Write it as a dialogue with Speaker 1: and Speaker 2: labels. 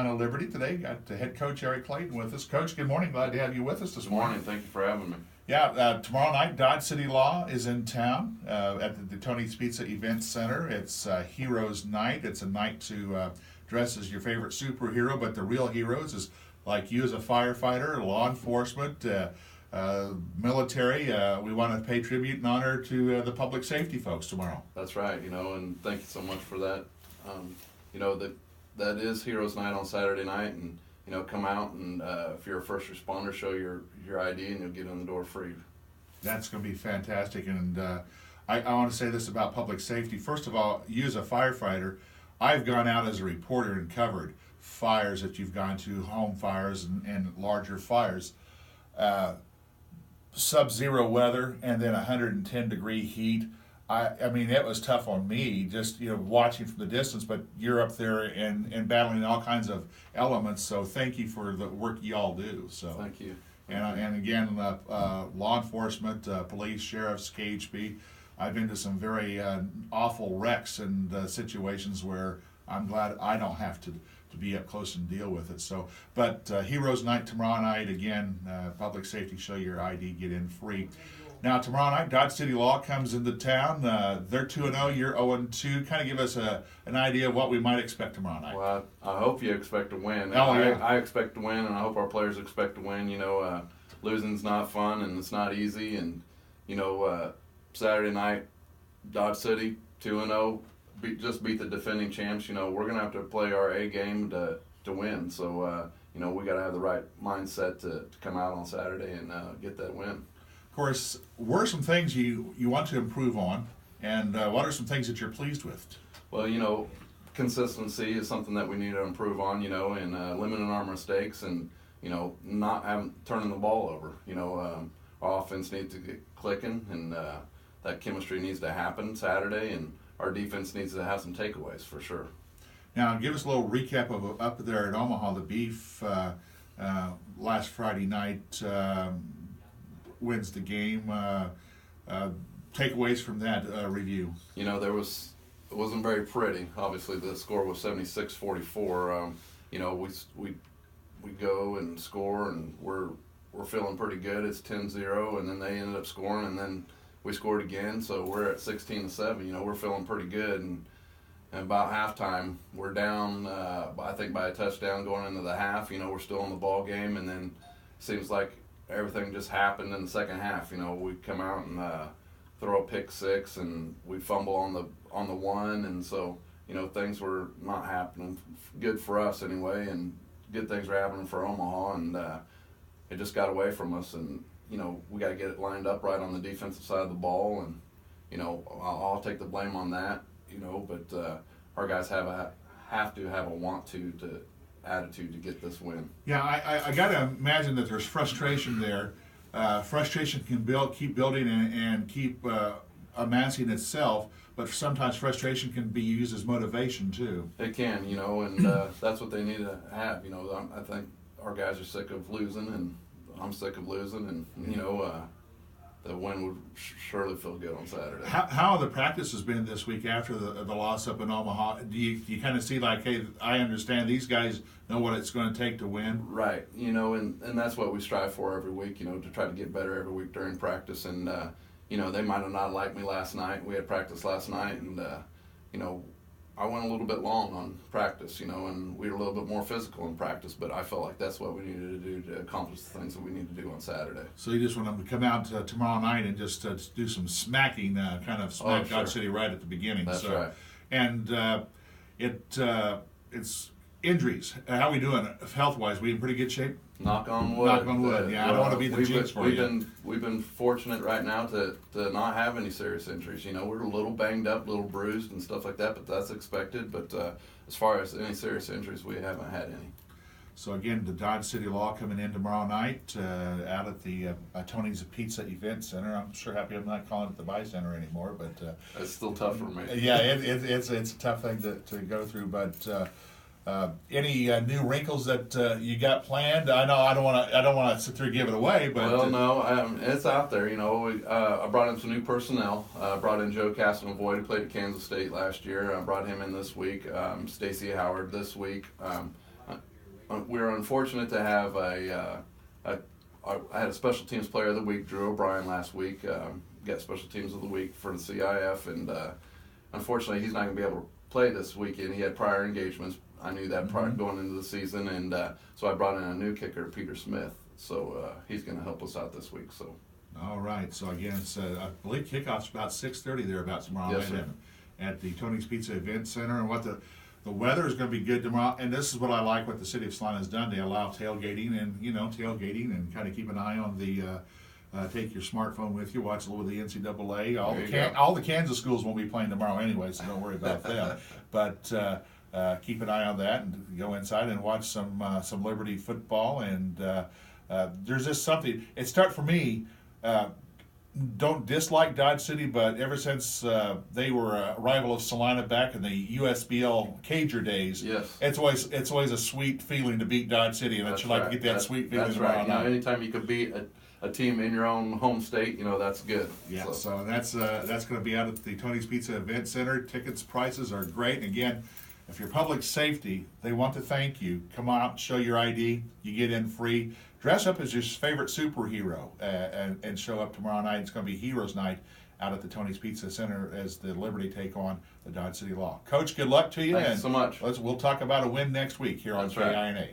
Speaker 1: Carolina Liberty today. Got the head coach Eric Clayton with us. Coach, good morning. Glad to have you with us this
Speaker 2: Good
Speaker 1: morning.
Speaker 2: morning. Thank you for having me.
Speaker 1: Yeah, tomorrow night, Dodge City Law is in town at the Tony's Pizza Event Center. It's Heroes Night. It's a night to dress as your favorite superhero, but the real heroes is like you as a firefighter, law enforcement, military. We want to pay tribute and honor to the public safety folks tomorrow.
Speaker 2: That's right. And thank you so much for that. That is Heroes Night on Saturday night, and come out and if you're a first responder, show your ID, and you'll get in the door free.
Speaker 1: That's going to be fantastic, and I want to say this about public safety. First of all, you as a firefighter, I've gone out as a reporter and covered fires that you've gone to, home fires and larger fires. Sub-zero weather and then 110-degree heat. I mean, it was tough on me just, watching from the distance, but you're up there and battling all kinds of elements, so thank you for the work you all do. So
Speaker 2: Thank you.
Speaker 1: And again, law enforcement, police, sheriffs, KHB, I've been to some very awful wrecks and situations where I'm glad I don't have to be up close and deal with it. So, but Heroes Night tomorrow night, again, public safety, show your ID, get in free. Now, tomorrow night, Dodge City Law comes into town. They're 2-0, you're 0-2. Kind of give us an idea of what we might expect tomorrow night.
Speaker 2: Well, I hope you expect to win.
Speaker 1: Oh, yeah.
Speaker 2: I expect to win, and I hope our players expect to win. Losing's not fun, and it's not easy. And, Saturday night, Dodge City, 2-0, just beat the defending champs. We're going to have to play our A game to win. So, we got to have the right mindset to come out on Saturday and get that win.
Speaker 1: Of course, what are some things you want to improve on, and what are some things that you're pleased with?
Speaker 2: Well, consistency is something that we need to improve on, and limiting our mistakes and, not turning the ball over. Our offense needs to get clicking, and that chemistry needs to happen Saturday, and our defense needs to have some takeaways for sure.
Speaker 1: Now, give us a little recap of up there at Omaha, the Beef last Friday night. Wins the game. Takeaways from that review.
Speaker 2: It wasn't very pretty. Obviously, the score was 76-44. We go and score, and we're feeling pretty good. It's 10-0, and then they ended up scoring, and then we scored again. So we're at 16-7. We're feeling pretty good, and about halftime, we're down. I think by a touchdown going into the half. We're still in the ball game, and then it seems like everything just happened in the second half. We come out and throw a pick six, and we fumble on the one, and so things were not happening good for us anyway, and good things were happening for Omaha, and it just got away from us, and we got to get it lined up right on the defensive side of the ball, and I'll take the blame on that, but our guys have to have a want to attitude to get this win.
Speaker 1: Yeah, I got to imagine that there's frustration there. Frustration can keep building and keep amassing itself, but sometimes frustration can be used as motivation too.
Speaker 2: It can, and that's what they need to have. I think our guys are sick of losing, and I'm sick of losing, and the win would surely feel good on Saturday.
Speaker 1: How have the practices been this week after the loss up in Omaha? Do you kind of see like, hey, I understand these guys know what it's going to take to win?
Speaker 2: Right, and that's what we strive for every week, to try to get better every week during practice. And, they might have not liked me last night. We had practice last night, and, I went a little bit long on practice, and we were a little bit more physical in practice, but I felt like that's what we needed to do to accomplish the things that we need to do on Saturday.
Speaker 1: So you just want them to come out tomorrow night and just do some smacking, kind of smack Dodge City right at the beginning.
Speaker 2: That's right.
Speaker 1: And it's injuries. How are we doing health-wise? We in pretty good shape?
Speaker 2: Knock on wood.
Speaker 1: Knock on wood. Yeah, I don't want to be the jinx for you.
Speaker 2: We've been fortunate right now to not have any serious injuries. We're a little banged up, a little bruised and stuff like that, but that's expected. But as far as any serious injuries, we haven't had any.
Speaker 1: So again, the Dodge City Law coming in tomorrow night out at the Tony's Pizza Event Center. I'm sure happy I'm not calling it the Buy Center anymore, but
Speaker 2: it's still tough for me.
Speaker 1: Yeah, it's a tough thing to go through, but. Any new wrinkles that you got planned? I know I don't want to sit there and give it away, but
Speaker 2: well, no, it's out there. I brought in some new personnel. Brought in Joe Castonavoy, who played at Kansas State last year. I brought him in this week. Stacey Howard this week. we're unfortunate to have I had a special teams player of the week, Drew O'Brien, last week. Got special teams of the week for the CIF, and unfortunately, he's not going to be able to play this weekend. He had prior engagements. I knew that prior going into the season, and so I brought in a new kicker, Peter Smith. So he's going to help us out this week. So.
Speaker 1: All right. So again, it's I believe kickoff's about 6:30 thereabouts tomorrow
Speaker 2: Yes,
Speaker 1: night
Speaker 2: sir.
Speaker 1: at the Tony's Pizza Event Center. And what the weather is going to be good tomorrow. And this is what I like what the city of Salina has done. They allow tailgating and kind of keep an eye on the. Take your smartphone with you. Watch a little of the NCAA. All the Kansas schools won't be playing tomorrow anyway, so don't worry about them. But keep an eye on that and go inside and watch some Liberty football. And there's just something. It started for me. Don't dislike Dodge City, but ever since they were a rival of Salina back in the USBL Cager days,
Speaker 2: Yes.
Speaker 1: it's always a sweet feeling to beat Dodge City, and I'd like to get that sweet feeling
Speaker 2: That's
Speaker 1: tomorrow
Speaker 2: right.
Speaker 1: night.
Speaker 2: Anytime you could beat a team in your own home state, that's good.
Speaker 1: Yeah, so that's going to be out at the Tony's Pizza Event Center. Tickets prices are great. And again, if you're public safety, they want to thank you. Come out, show your ID. You get in free. Dress up as your favorite superhero and show up tomorrow night. It's going to be Heroes Night out at the Tony's Pizza Center as the Liberty take on the Dodge City Law. Coach, good luck to you.
Speaker 2: Thanks so much.
Speaker 1: We'll talk about a win next week here on
Speaker 2: That's right.
Speaker 1: KINA.